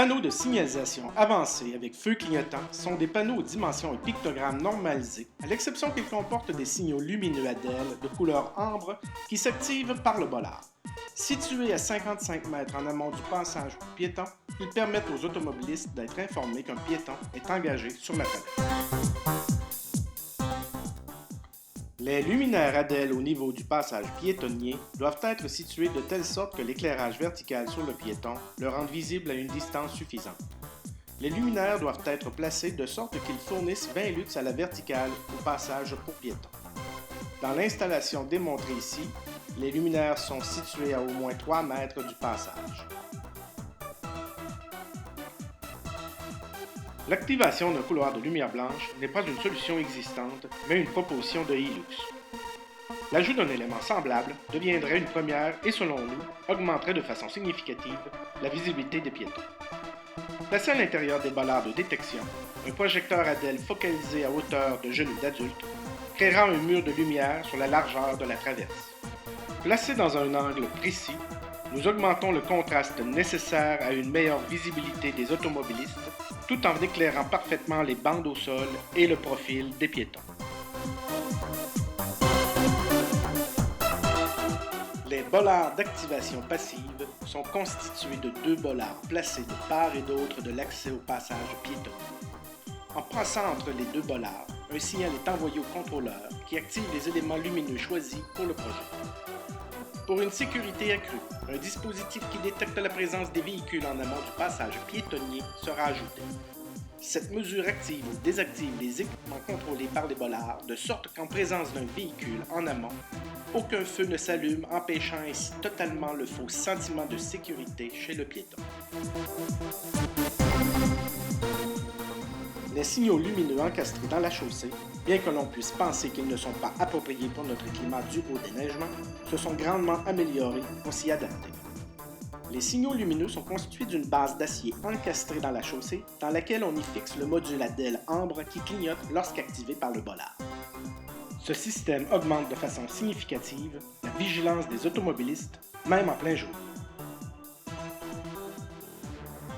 panneaux de signalisation avancés avec feu clignotant sont des panneaux aux dimensions et pictogrammes normalisés, à l'exception qu'ils comportent des signaux lumineux ADEL de couleur ambre qui s'activent par le bollard. Situés à 55 mètres en amont du passage piéton, ils permettent aux automobilistes d'être informés qu'un piéton est engagé sur la traverse. Les luminaires ADEL au niveau du passage piétonnier doivent être situés de telle sorte que l'éclairage vertical sur le piéton le rende visible à une distance suffisante. Les luminaires doivent être placés de sorte qu'ils fournissent 20 lux à la verticale au passage pour piétons. Dans l'installation démontrée ici, les luminaires sont situés à au moins 3 mètres du passage. L'activation d'un couloir de lumière blanche n'est pas une solution existante, mais une proposition de Hilux. L'ajout d'un élément semblable deviendrait une première et, selon nous, augmenterait de façon significative la visibilité des piétons. Placé à l'intérieur des bollards de détection, un projecteur ADEL focalisé à hauteur de genoux d'adulte créera un mur de lumière sur la largeur de la traverse. Placé dans un angle précis, nous augmentons le contraste nécessaire à une meilleure visibilité des automobilistes tout en éclairant parfaitement les bandes au sol et le profil des piétons. Les bollards d'activation passive sont constitués de 2 bollards placés de part et d'autre de l'accès au passage piéton. En passant entre les 2 bollards, un signal est envoyé au contrôleur qui active les éléments lumineux choisis pour le projet. Pour une sécurité accrue, un dispositif qui détecte la présence des véhicules en amont du passage piétonnier sera ajouté. Cette mesure active ou désactive les équipements contrôlés par les bollards de sorte qu'en présence d'un véhicule en amont, aucun feu ne s'allume, empêchant ainsi totalement le faux sentiment de sécurité chez le piéton. Les signaux lumineux encastrés dans la chaussée, bien que l'on puisse penser qu'ils ne sont pas appropriés pour notre climat dû au déneigement, se sont grandement améliorés pour s'y adapter. Les signaux lumineux sont constitués d'une base d'acier encastrée dans la chaussée, dans laquelle on y fixe le module ADEL ambre qui clignote lorsqu'activé par le bollard. Ce système augmente de façon significative la vigilance des automobilistes, même en plein jour.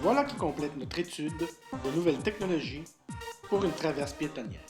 Voilà qui complète notre étude de nouvelles technologies pour une traverse piétonnière.